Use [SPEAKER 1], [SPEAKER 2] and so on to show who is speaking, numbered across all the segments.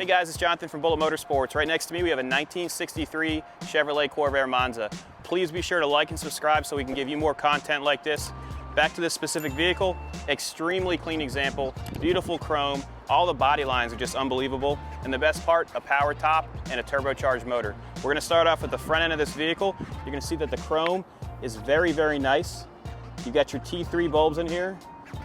[SPEAKER 1] guys, it's Jonathan from Bullet Motorsports. Right next to me we have a 1963 Chevrolet Corvair Monza. Please be sure to like and subscribe so we can give you more content like this. Back to this specific vehicle, extremely clean example, beautiful chrome, all the body lines are just unbelievable, and the best part, a power top and a turbocharged motor. We're going to start off with the front end of this vehicle. You're going to see that the chrome is very, very nice. You've got your T3 bulbs in here,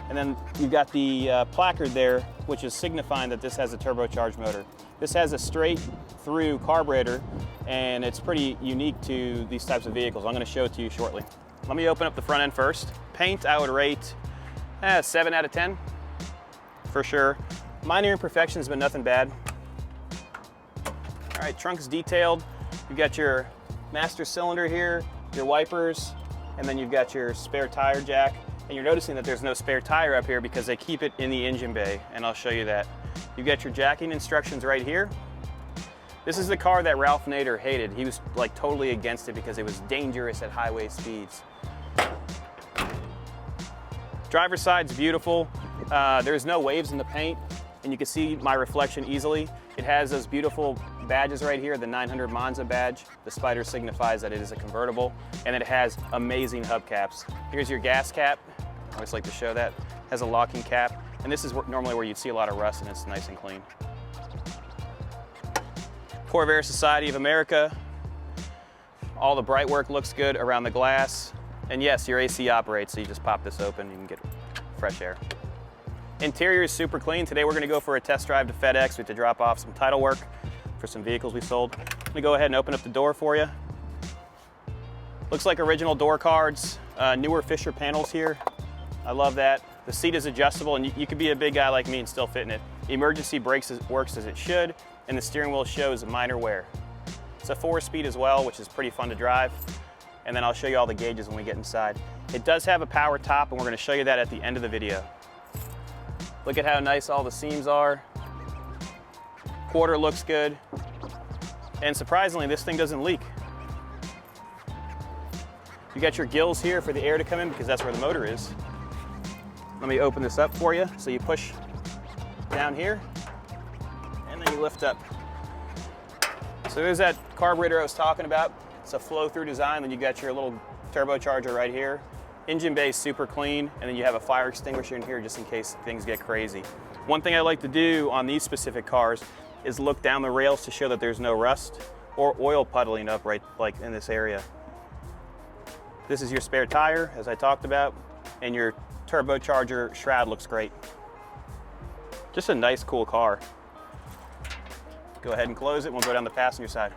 [SPEAKER 1] and then you've got the placard there, which is signifying that this has a turbocharged motor. This has a straight through carburetor, and it's pretty unique to these types of vehicles. I'm going to show it to you shortly. Let me open up the front end first. Paint, I would rate 7 out of 10, for sure. Minor imperfections, but nothing bad. All right, trunk is detailed. You've got your master cylinder here, your wipers, and then you've got your spare tire jack. And you're noticing that there's no spare tire up here because they keep it in the engine bay, and I'll show you that. You've got your jacking instructions right here. This is the car that Ralph Nader hated. He was like totally against it because it was dangerous at highway speeds. Driver's side's beautiful. There's no waves in the paint, and you can see my reflection easily. It has those beautiful badges right here, the 900 Monza badge. The Spyder signifies that it is a convertible, and it has amazing hubcaps. Here's your gas cap. I always like to show that. It has a locking cap, and this is normally where you'd see a lot of rust, and it's nice and clean. Corvair Society of America. All the bright work looks good around the glass. And yes, your AC operates, so you just pop this open and you can get fresh air. Interior is super clean. Today we're gonna go for a test drive to FedEx. We have to drop off some title work for some vehicles we sold. I'm gonna go ahead and open up the door for you. Looks like original door cards, newer Fisher panels here. I love that. The seat is adjustable, and you could be a big guy like me and still fit in it. Emergency brakes works as it should, and the steering wheel shows minor wear. It's a 4-speed as well, which is pretty fun to drive. And then I'll show you all the gauges when we get inside. It does have a power top, and we're gonna show you that at the end of the video. Look at how nice all the seams are. Quarter looks good. And surprisingly, this thing doesn't leak. You got your gills here for the air to come in because that's where the motor is. Let me open this up for you. So you push down here, and then you lift up. So there's that carburetor I was talking about. It's a flow-through design. Then you got your little turbocharger right here. Engine bay is super clean, and then you have a fire extinguisher in here just in case things get crazy. One thing I like to do on these specific cars is look down the rails to show that there's no rust or oil puddling up right like in this area. This is your spare tire, as I talked about, and your turbocharger shroud looks great. Just a nice, cool car. Go ahead and close it, and we'll go down the passenger side.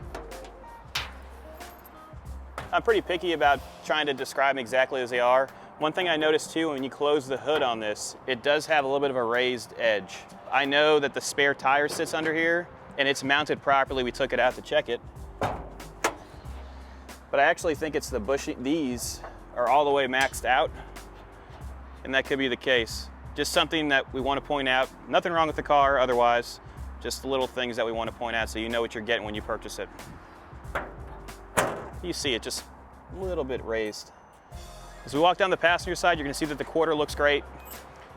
[SPEAKER 1] I'm pretty picky about trying to describe them exactly as they are. One thing I noticed too, when you close the hood on this, it does have a little bit of a raised edge. I know that the spare tire sits under here, and it's mounted properly. We took it out to check it. But I actually think it's the bushing. These are all the way maxed out, and that could be the case. Just something that we want to point out. Nothing wrong with the car otherwise, just the little things that we want to point out so you know what you're getting when you purchase it. You see it just a little bit raised. As we walk down the passenger side, you're gonna see that the quarter looks great.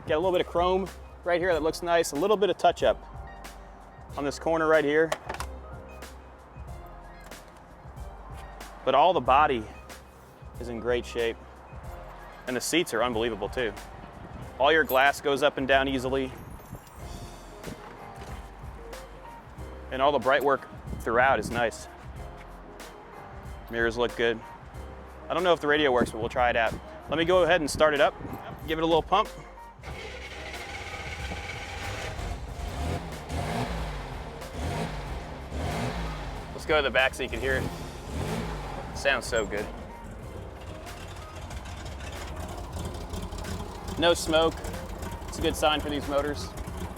[SPEAKER 1] Got a little bit of chrome right here that looks nice, a little bit of touch up on this corner right here. But all the body is in great shape. And the seats are unbelievable too. All your glass goes up and down easily. And all the bright work throughout is nice. Mirrors look good. I don't know if the radio works, but we'll try it out. Let me go ahead and start it up. Give it a little pump. Let's go to the back so you can hear it. Sounds so good. No smoke. It's a good sign for these motors,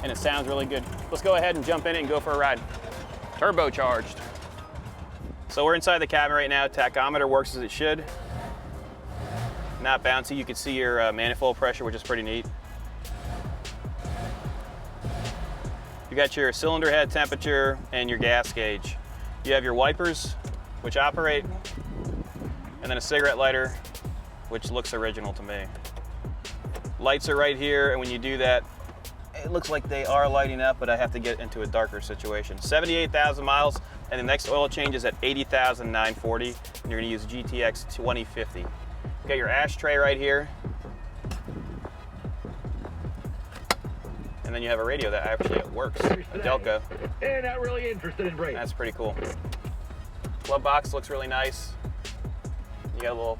[SPEAKER 1] and it sounds really good. Let's go ahead and jump in it and go for a ride. Turbocharged. So we're inside the cabin right now. Tachometer works as it should. Not bouncy. You can see your manifold pressure, which is pretty neat. You got your cylinder head temperature and your gas gauge. You have your wipers, which operate, and then a cigarette lighter, which looks original to me. Lights are right here, and when you do that, It looks like they are lighting up, but I have to get into a darker situation. 78,000 miles, and the next oil change is at 80,940, and you're gonna use GTX 2050. You got your ashtray right here. And then you have a radio that actually works, a Delco.
[SPEAKER 2] And not really interested in brakes.
[SPEAKER 1] That's pretty cool. Glove box looks really nice. You got a little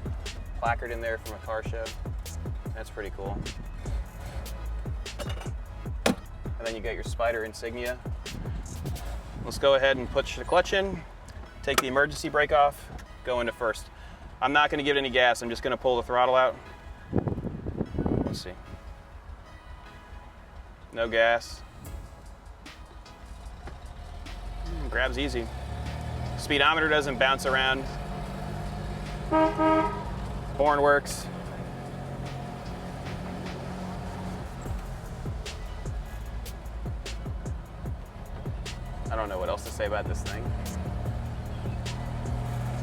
[SPEAKER 1] placard in there from a car show. That's pretty cool. And then you got your Spyder insignia. Let's go ahead and push the clutch in, take the emergency brake off, go into first. I'm not gonna give it any gas, I'm just gonna pull the throttle out. Let's see. No gas. Grabs easy. Speedometer doesn't bounce around. Horn works. I don't know what else to say about this thing.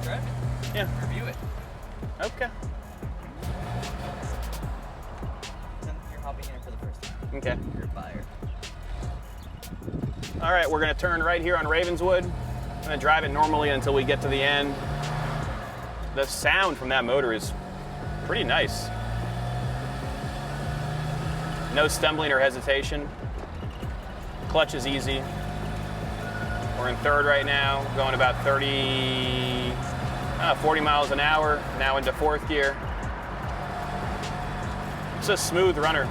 [SPEAKER 3] Drive it.
[SPEAKER 1] Yeah.
[SPEAKER 3] Review it.
[SPEAKER 1] Okay.
[SPEAKER 3] You're hopping in it for the first time.
[SPEAKER 1] Okay.
[SPEAKER 3] You're a buyer.
[SPEAKER 1] All right, we're gonna turn right here on Ravenswood. I'm gonna drive it normally until we get to the end. The sound from that motor is pretty nice. No stumbling or hesitation. Clutch is easy. We're in third right now, going about 40 miles an hour, now into fourth gear. It's a smooth runner.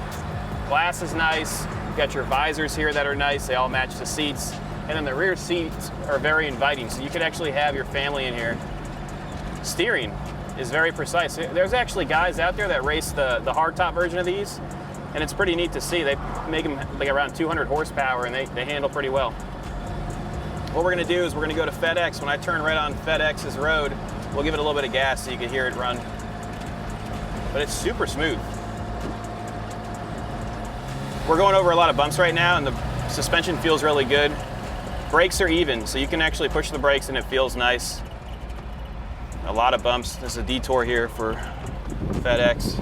[SPEAKER 1] Glass is nice. You've got your visors here that are nice. They all match the seats. And then the rear seats are very inviting, so you could actually have your family in here. Steering is very precise. There's actually guys out there that race the hardtop version of these, and it's pretty neat to see. They make them like around 200 horsepower, and they handle pretty well. What we're gonna do is we're gonna go to FedEx. When I turn right on FedEx's road, we'll give it a little bit of gas so you can hear it run. But it's super smooth. We're going over a lot of bumps right now, and the suspension feels really good. Brakes are even, so you can actually push the brakes and it feels nice. A lot of bumps. There's a detour here for FedEx.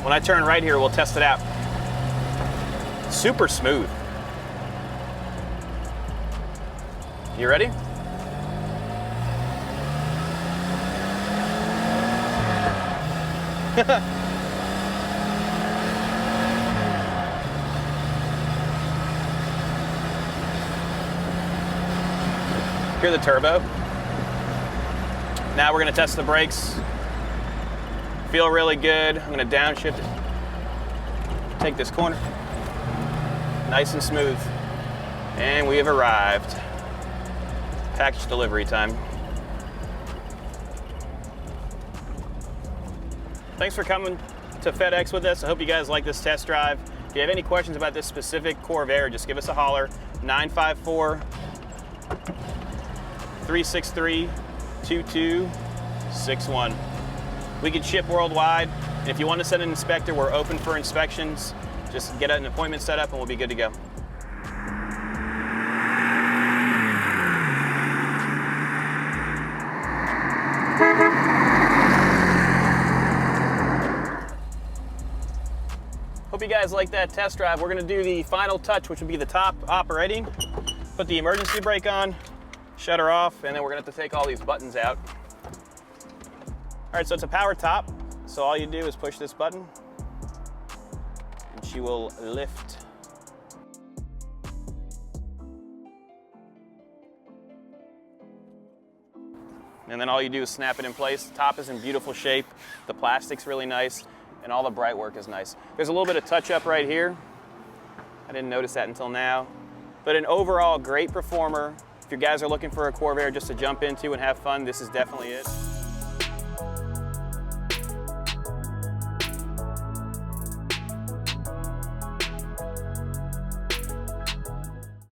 [SPEAKER 1] When I turn right here, we'll test it out. Super smooth. You ready? Hear the turbo. Now we're gonna test the brakes. Feel really good. I'm gonna downshift it. Take this corner. Nice and smooth. And we have arrived. Package delivery time. Thanks for coming to FedEx with us. I hope you guys like this test drive. If you have any questions about this specific Corvair, just give us a holler. 954-363-2261. We can ship worldwide. And if you want to send an inspector, we're open for inspections. Just get an appointment set up and we'll be good to go. Hope you guys like that test drive. We're gonna do the final touch, which will be the top operating. Put the emergency brake on, shut her off, and then we're gonna have to take all these buttons out. All right, so it's a power top. So all you do is push this button and she will lift. And then all you do is snap it in place. The top is in beautiful shape. The plastic's really nice. And all the bright work is nice. There's a little bit of touch up right here. I didn't notice that until now. But an overall great performer. If you guys are looking for a Corvair just to jump into and have fun, this is definitely it.